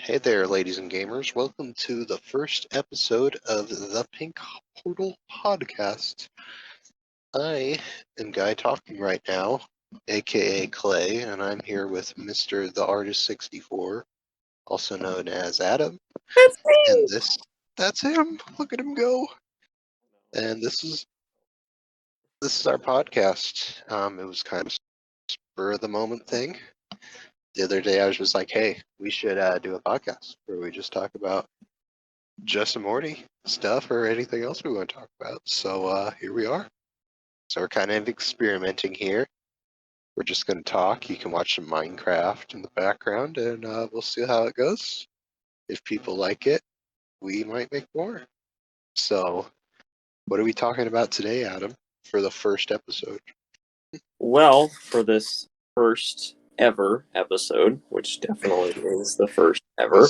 Hey there, ladies and gamers. Welcome to the first episode of the Pink Portal podcast. I am Guy talking right now, aka Clay, and I'm here with Mr. The-Artist-64, also known as Adam. That's And me! that's him. Look at him go. And this is our podcast. It was kind of a spur of the moment thing. The other day I was just like, hey, we should do a podcast where we just talk about Just and Morty stuff or anything else we want to talk about. So here we are. So we're kind of experimenting here. We're just going to talk. You can watch some Minecraft in the background, and we'll see how it goes. If people like it, we might make more. So, what are we talking about today, Adam, for the first episode? Well, for this first ever episode, which definitely is the first ever.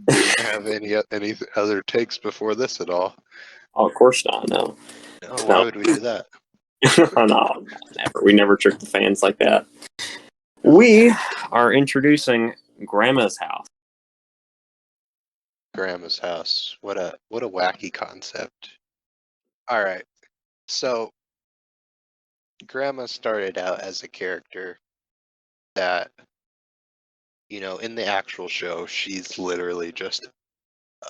Didn't have any other takes before this at all. Oh, of course not, no. No, why would we do that? No, never. We never trick the fans like that. We are introducing Gramma's house. Grandma's house. What a wacky concept. All right. So Gramma started out as a character that, in the actual show, she's literally just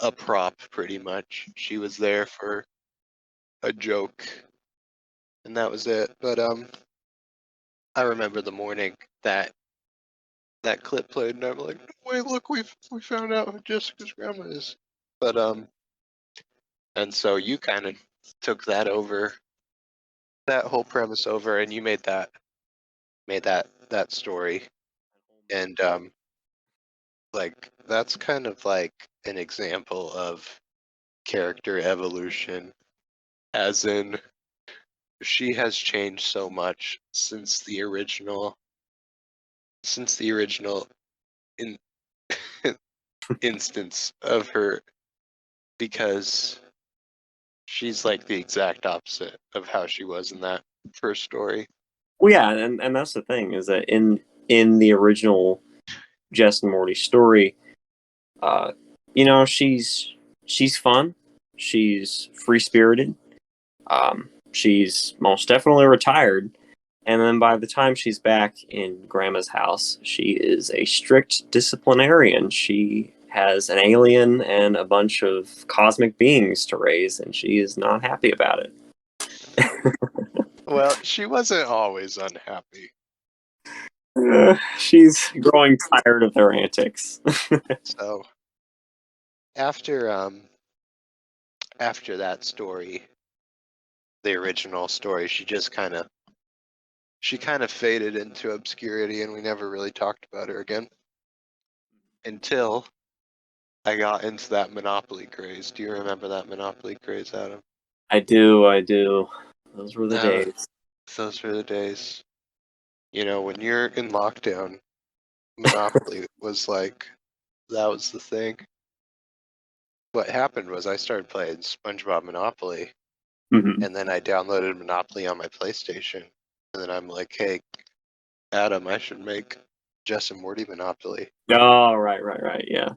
a prop pretty much. She was there for a joke and that was it. But I remember the morning that clip played and I'm like, wait, look, we found out who Jessica's grandma is. But and so you kind of took that whole premise over, and you made that story. And like that's kind of like an example of character evolution, as in she has changed so much since the original in instance of her, because she's like the exact opposite of how she was in that first story. Well, yeah, and that's the thing, is that in the original Jess and Morty story, she's fun, she's free-spirited, she's most definitely retired. And then by the time she's back in Grandma's house, she is a strict disciplinarian. She has an alien and a bunch of cosmic beings to raise, and she is not happy about it. Well, she wasn't always unhappy. She's growing tired of their antics. So after that story, the original story, she kind of faded into obscurity, and we never really talked about her again until I got into that Monopoly craze. Do you remember that Monopoly craze, Adam? I do. Those were the days. Those were the days. When you're in lockdown, Monopoly was like, that was the thing. What happened was I started playing SpongeBob Monopoly, and then I downloaded Monopoly on my PlayStation, and then I'm like, hey, Adam, I should make Jess and Morty Monopoly. Oh, right, yeah.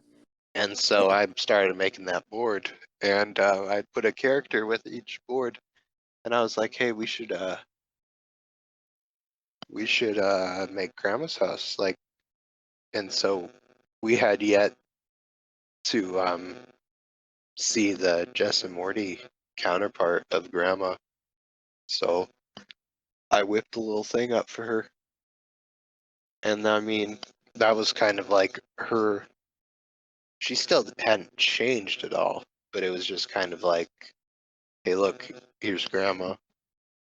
And so I started making that board, and I put a character with each board, and I was like, hey, we should make Grandma's house, like. And so we had yet to see the Jess and Morty counterpart of Gramma, so I whipped a little thing up for her. And I mean, that was kind of like her. She still hadn't changed at all, but it was just kind of like, hey, look, here's Gramma.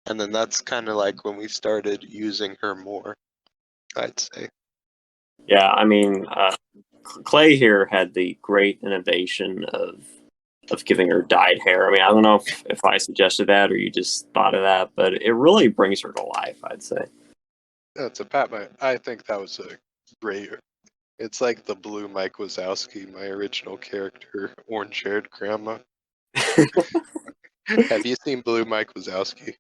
And then that's kind of like when we started using her more, I'd say. Yeah, I mean, Clay here had the great innovation of giving her dyed hair. I mean, I don't know if I suggested that or you just thought of that, but it really brings her to life, I'd say. That's a pat. I think that was a great. It's like the blue Mike Wazowski, my original character, orange-haired grandma. Have you seen Blue Mike Wazowski?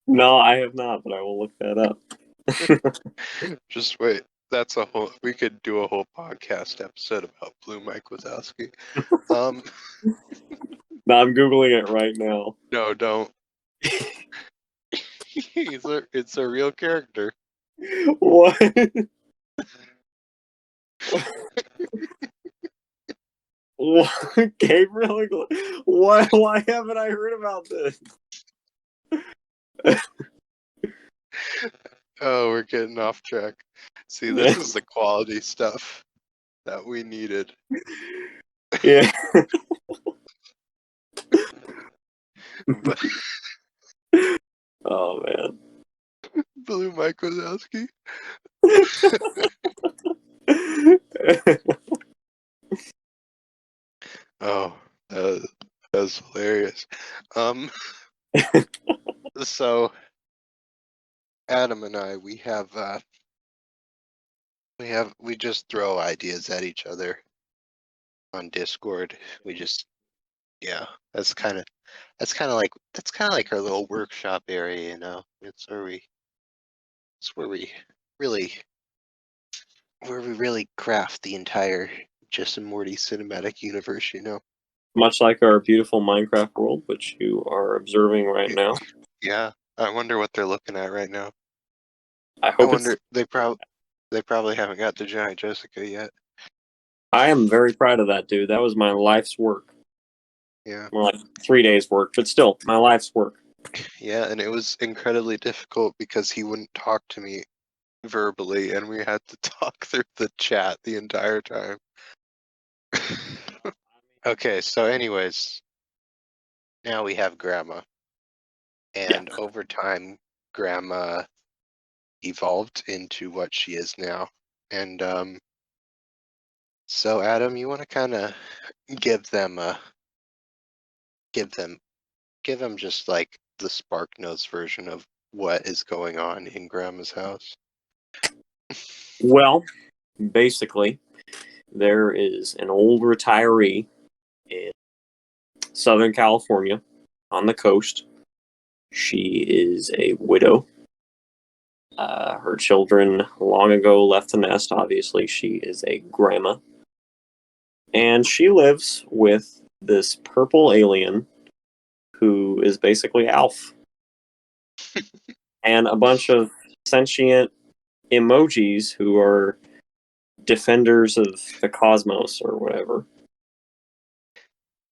No, I have not, but I will look that up. Just wait. that's a whole. We could do a whole podcast episode about Blue Mike Wazowski. No, I'm googling it right now. No, don't. It's a real character. What? What? Gabriel? Why? Why haven't I heard about this? Oh, we're getting off track. See, this is the quality stuff that we needed. Yeah. But Oh man. Blue Mike Wazowski. Oh, that was hilarious. So Adam and I, we just throw ideas at each other on Discord. We just, yeah, that's kind of like our little workshop area, you know. It's where we really craft the entire Jess and Morty cinematic universe, you know. Much like our beautiful Minecraft world, which you are observing right now. Yeah, I wonder what they're looking at right now. I I hope wonder they probably haven't got the giant Jessica yet. I am very proud of that, dude. That was my life's work. Yeah. More like 3 days' work, but still, my life's work. Yeah, and it was incredibly difficult because he wouldn't talk to me verbally, and we had to talk through the chat the entire time. Okay, so anyways, now we have Gramma. And Yeah. over time, Gramma evolved into what she is now. And so Adam, you want to kind of give them just like the Spark Notes version of what is going on in Gramma's house. Well, basically, there is an old retiree in Southern California on the coast. She is a widow. Her children long ago left the nest. Obviously, she is a grandma. And she lives with this purple alien who is basically Alf. And a bunch of sentient emojis who are defenders of the cosmos or whatever.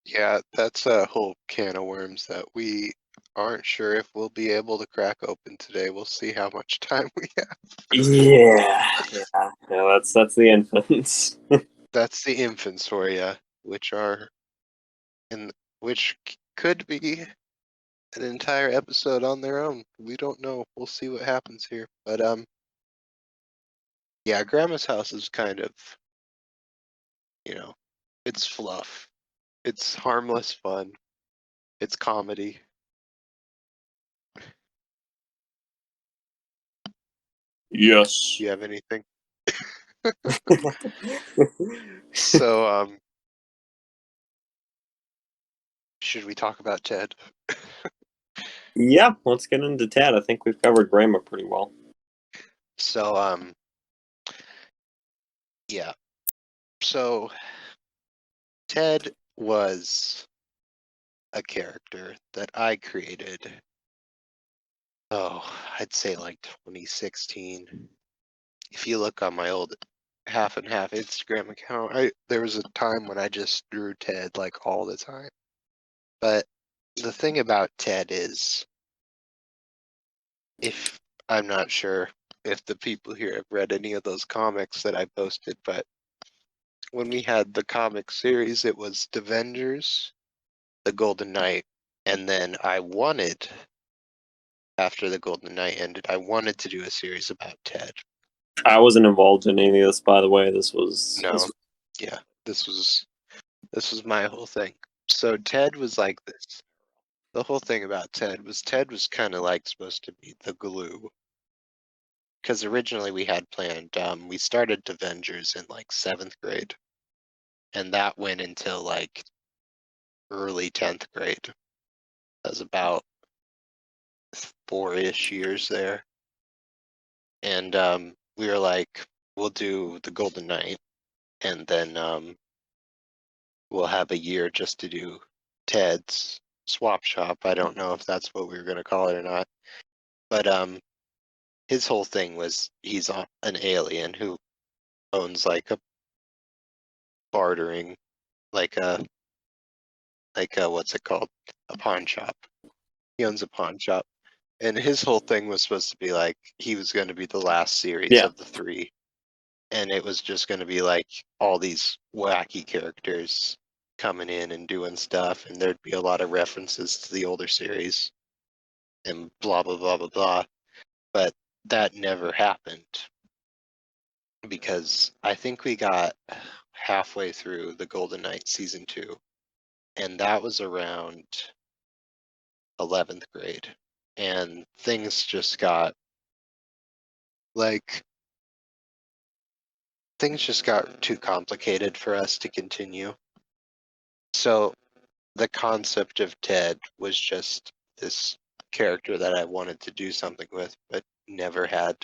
Yeah, that's a whole can of worms that we aren't sure if we'll be able to crack open today. We'll see how much time we have. Yeah, that's the infants. That's the infants for you, which could be an entire episode on their own. We don't know. We'll see what happens here. But yeah, Grandma's house is kind of, it's fluff. It's harmless fun. It's comedy. Yes. Do you have anything? So, should we talk about Ted? Yeah, let's get into Ted. I think we've covered Gramma pretty well. So, yeah. So, Ted was a character that I created. Oh, I'd say like 2016. If you look on my old half and half Instagram account, there was a time when I just drew Ted like all the time. But the thing about Ted is, if I'm not sure if the people here have read any of those comics that I posted, but when we had the comic series, it was The Avengers, The Golden Knight, and then after The Golden Knight ended, I wanted to do a series about Ted. I wasn't involved in any of this, by the way. This was Yeah, this was my whole thing. So Ted was like this. The whole thing about Ted was kind of like supposed to be the glue. Because originally we had planned, we started Avengers in like 7th grade. And that went until like early 10th grade. That was about 4-ish years there. And we were like, we'll do the Golden Knight, and then we'll have a year just to do Ted's Swap Shop. I don't know if that's what we were going to call it or not, but his whole thing was he's an alien who owns like a bartering, like a what's it called? A pawn shop. He owns a pawn shop. And his whole thing was supposed to be like he was going to be the last series of the 3. And it was just going to be like all these wacky characters coming in and doing stuff. And there'd be a lot of references to the older series and blah, blah, blah, blah, blah. But that never happened because I think we got halfway through the Golden Knight season 2. And that was around 11th grade. And things just got too complicated for us to continue. So the concept of Ted was just this character that I wanted to do something with, but never had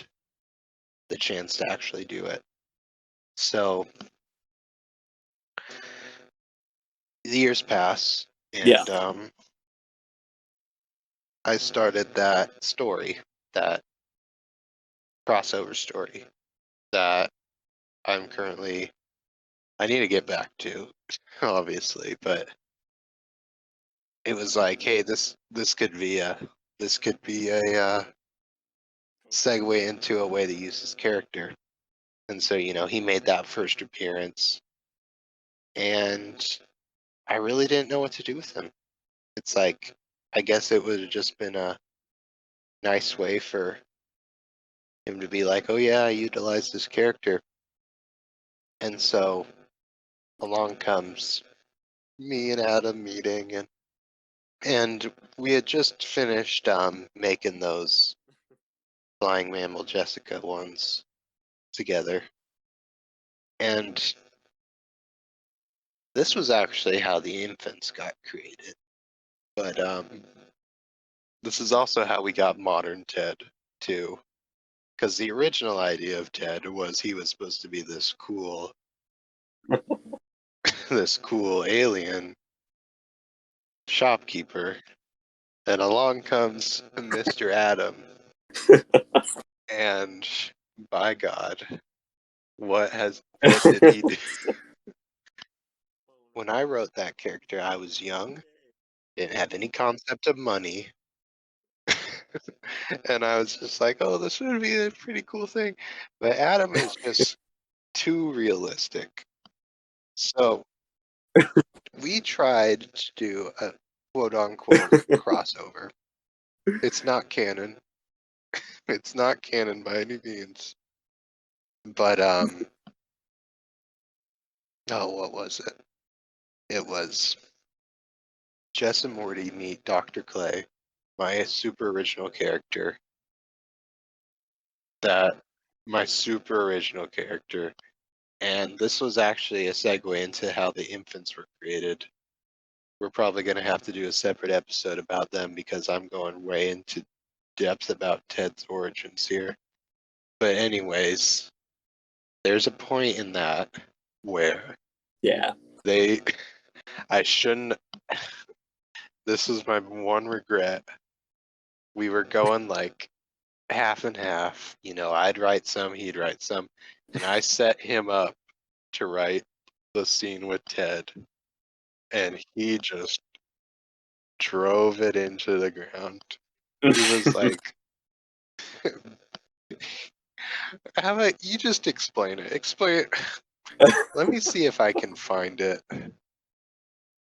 the chance to actually do it. So the years pass, and I started that story, that crossover story that I need to get back to, obviously, but it was like, hey, this could be a segue into a way to use his character. And so, he made that first appearance, and I really didn't know what to do with him. It's like, I guess it would have just been a nice way for him to be like, oh yeah, I utilized this character. And so along comes me and Adam meeting, and we had just finished making those Flying Mammal Jessica ones together. And this was actually how the infants got created. But this is also how we got modern Ted, too. Because the original idea of Ted was he was supposed to be this cool alien shopkeeper. And along comes Mr. Adam. And by God, what did he do? When I wrote that character, I was young, didn't have any concept of money. And I was just like, oh, this would be a pretty cool thing. But Adam is just too realistic. So we tried to do a quote unquote crossover. It's not canon. It's not canon by any means. But what was it? It was Jess and Morty meet Dr. Clay, my super original character. And this was actually a segue into how the infants were created. We're probably going to have to do a separate episode about them because I'm going way into depth about Ted's origins here. But anyways, there's a point in that where I shouldn't. This is my one regret. We were going like half and half. I'd write some, he'd write some, and I set him up to write the scene with Ted, and he just drove it into the ground. He was like, how about you just explain it? Let me see if I can find it.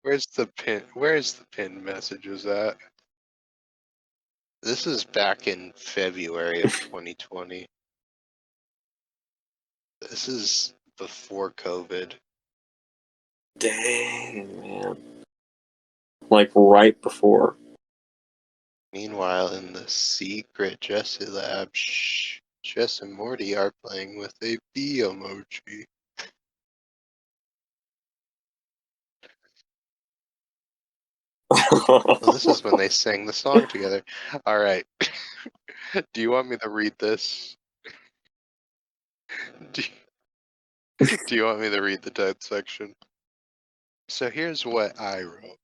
Where's the pin messages at? This is back in February of 2020. This is before COVID. Dang, man. Like right before. Meanwhile, in the secret Jesse lab, Jess and Morty are playing with a bee emoji. Well, this is when they sang the song together. All right. Do you want me to read this? Do you want me to read the Ted section? So here's what I wrote.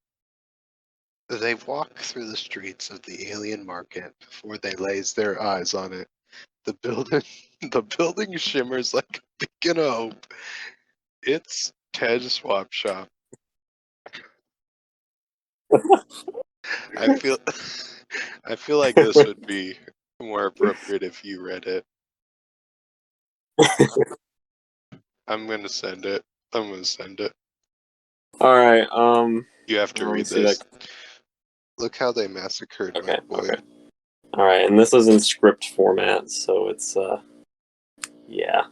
They walk through the streets of the alien market before they lays their eyes on it. The building, the building shimmers like a beacon of hope. It's Ted's Swap Shop. I feel, I feel like this would be more appropriate if you read it. I'm gonna send it. I'm gonna send it. All right. You have to let me read see this. that. Look how they massacred Okay. my boy. Okay. All right, and this is in script format, so it's yeah.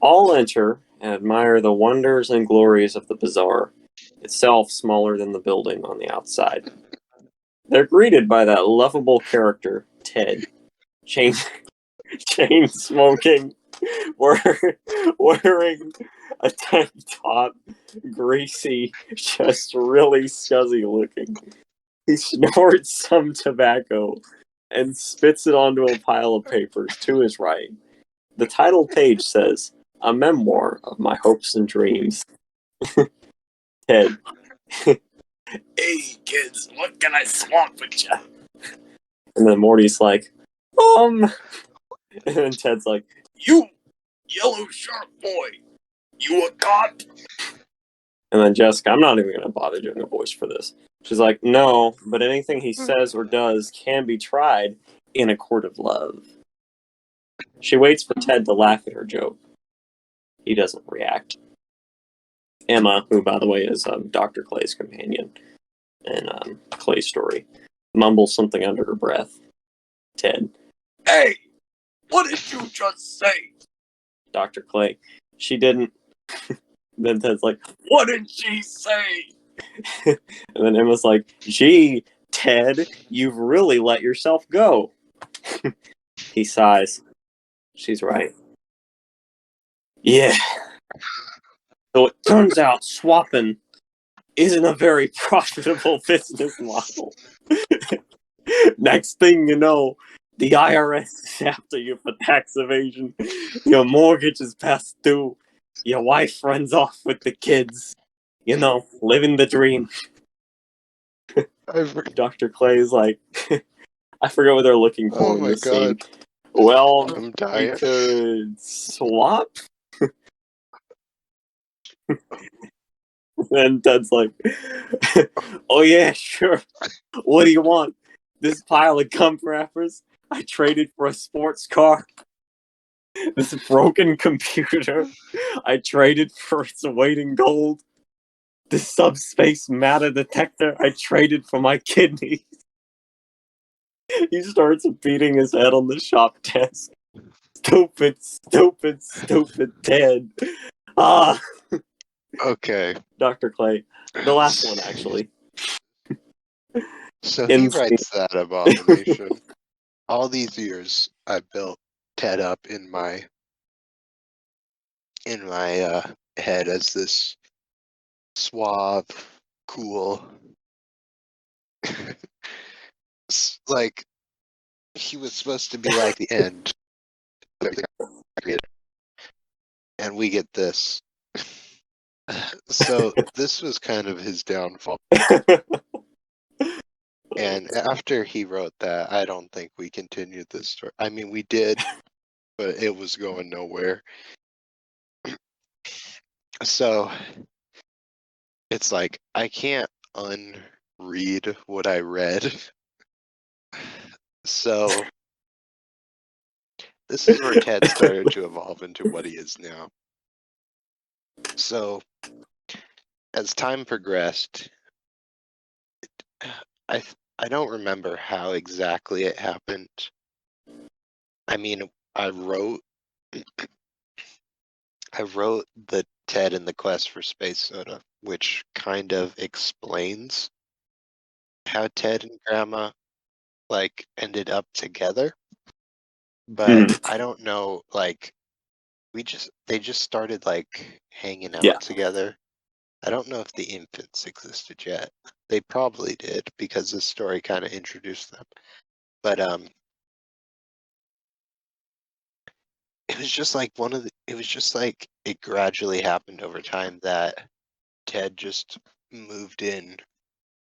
All enter and admire the wonders and glories of the bazaar, itself smaller than the building on the outside. They're greeted by that lovable character, Ted, chain smoking, wearing a tank top, greasy, just really scuzzy looking. He snorts some tobacco and spits it onto a pile of papers to his right. The title page says, "A Memoir of My Hopes and Dreams." Ted. Hey kids, what can I swap with you? And then Morty's like, And then Ted's like, "You, yellow shark boy, you a cop?" And then Jessica, I'm not even going to bother doing a voice for this. She's like, "No, but anything he says or does can be tried in a court of love." She waits for Ted to laugh at her joke. He doesn't react. Emma, who, by the way, is Dr. Clay's companion in Clay's story, mumbles something under her breath. Ted. Hey, what did you just say? Dr. Clay. She didn't. Then Ted's like, what did she say? And then Emma's like, gee, Ted, you've really let yourself go. He sighs. She's right. Yeah. So it turns out swapping isn't a very profitable business model. Next thing you know, the IRS is after you for tax evasion. Your mortgage is past due. Your wife runs off with the kids. You know, living the dream. Dr. Clay's like, I forget what they're looking for in this scene. Well, I'm we dying. could swap. And Ted's like, oh yeah, sure. What do you want? This pile of gum wrappers I traded for a sports car. This broken computer I traded for its weight in gold. This subspace matter detector I traded for my kidneys. He starts beating his head on the shop desk. Stupid, stupid, stupid Ted. Ah. Okay. Dr. Clay. The last one, actually. So he writes that abomination. All these years, I built Ted up in my head as this suave, cool, like he was supposed to be like the end, and we get this. So this was kind of his downfall. And after he wrote that, I don't think we continued this story. I mean, we did, but it was going nowhere. So it's like I can't unread what I read. So this is where Ted started to evolve into what he is now. So as time progressed, I don't remember how exactly it happened. I mean, I wrote the Ted and the Quest for Space Soda, which kind of explains how Ted and Gramma like ended up together. But I don't know, like they just started like hanging out together. I don't know if the infants existed yet. They probably did because this story kind of introduced them. But it was just like it was just like it gradually happened over time that Ted just moved in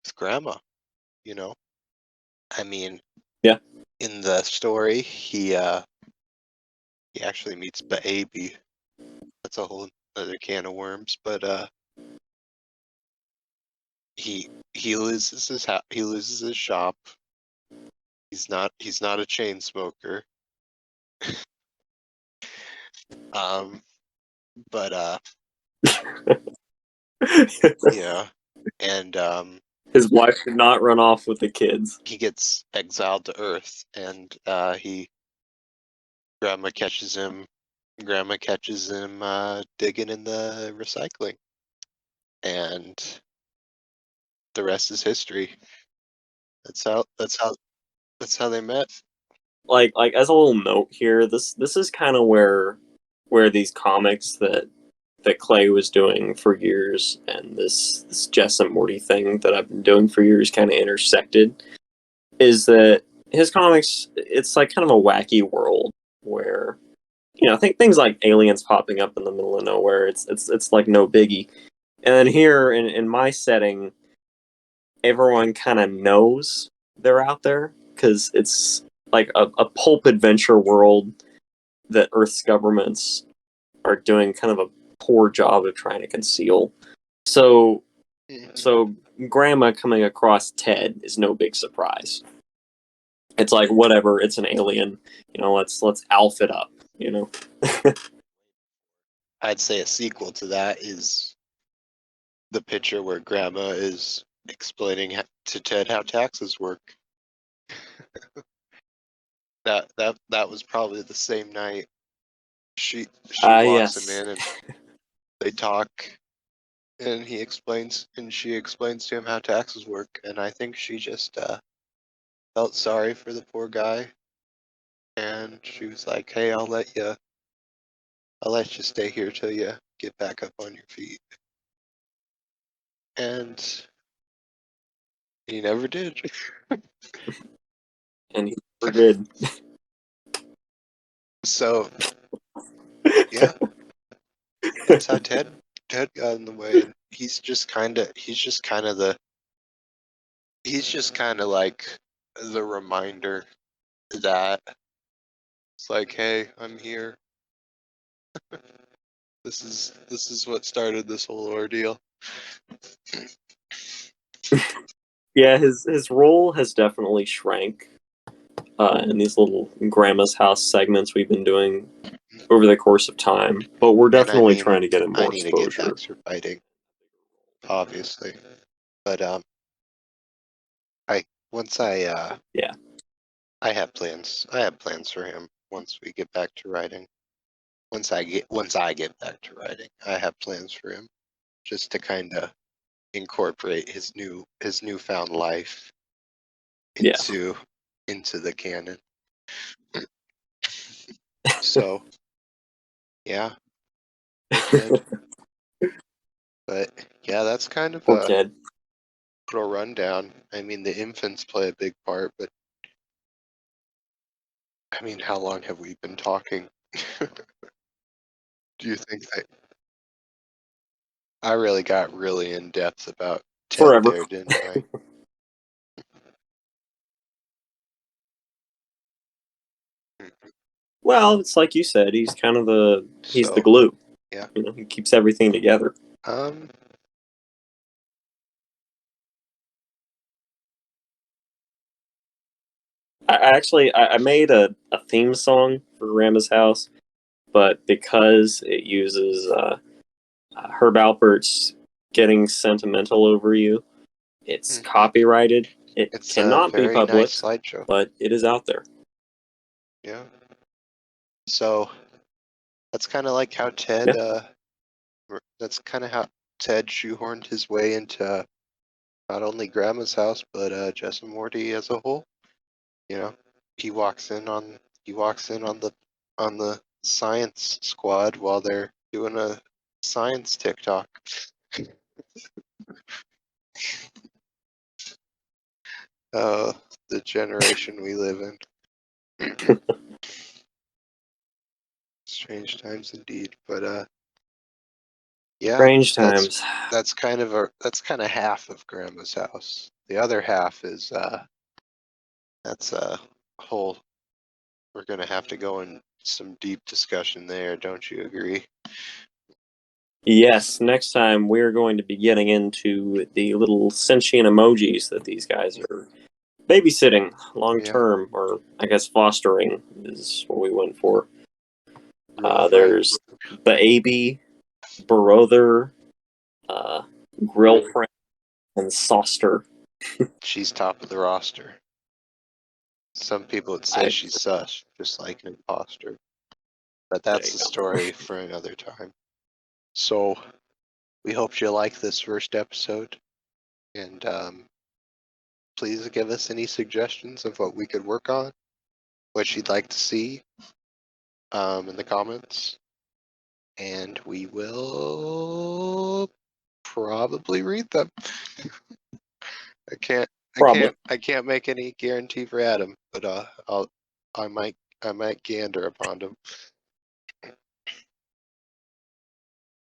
with Grandma, you know? I mean, Yeah. in the story, he actually meets Baby. That's a whole other can of worms, but he loses he loses his shop. He's not a chain smoker. But yeah, and His wife did not run off with the kids. he gets exiled to Earth, and he Grandma catches him. Grandma catches him digging in the recycling, and the rest is history. That's how they met. Like as a little note here, this is kind of where these comics that Clay was doing for years and this Jess and Morty thing that I've been doing for years kind of intersected. Is that his comics? It's like kind of a wacky world where think things like aliens popping up in the middle of nowhere. It's like no biggie. And then here in my setting, everyone kind of knows they're out there because it's like a pulp adventure world that Earth's governments are doing kind of a poor job of trying to conceal. So so Grandma coming across Ted is no big surprise. It's like whatever, it's an alien, let's alph it up, I'd say a sequel to that is the picture where Grandma is explaining to Ted how taxes work. That was probably the same night. She walks him Yes. in, and they talk, and she explains to him how taxes work, and I think she just felt sorry for the poor guy, and she was like, "Hey, I'll let you stay here till you get back up on your feet." And he never did. And he never did. So yeah, that's how Ted got in the way, and he's just kind of like the reminder that it's like, hey, I'm here. This is what started this whole ordeal. Yeah, his role has definitely shrank in these little Grandma's House segments we've been doing over the course of time, but we're And I definitely mean, trying to get him I more need to get exposure. back to writing, obviously. But I once Yeah. I have plans. I have plans for him once we get back to writing. Once I get back to writing, I have plans for him, just to kind of incorporate his newfound life Yeah. into the canon. So yeah, Ted. But yeah, that's kind of Poor a Ted. little rundown. I mean, the infants play a big part, but I mean, how long have we been talking? Do you think that I really got really in depth about Ted Forever. there, didn't I? Well, it's like you said, he's kind of he's the So glue. yeah. He keeps everything together. Um. I made a theme song for Grandma's House, but because it uses Herb Alpert's "Getting Sentimental Over You," it's Mhm. copyrighted. It It's a cannot be very nice published, slideshow. but it is out there. Yeah. So that's kind of like how Yeah. That's kind of how Ted shoehorned his way into not only Grandma's house, but Jess and Morty as a whole. You know, he walks in on the science squad while they're doing a science TikTok. Uh, the generation we live in. Strange times indeed. But yeah, Strange times. that's kind of half of Grandma's house. The other half is that's a whole. We're gonna have to go in some deep discussion there. Don't you agree? Yes, next time we're going to be getting into the little sentient emojis that these guys are babysitting long Yeah, term, or I guess fostering is what we went for. real friend. There's the AB, brother, uh, grill friend, and saucer. She's top of the roster. Some people would say I she's sus, just like an imposter. But There that's you a go. story for another time. So we hope you like this first episode, and please give us any suggestions of what we could work on, what you'd like to see in the comments, and we will probably read them. I can't, Probably. I can't make any guarantee for Adam, but I might gander upon him.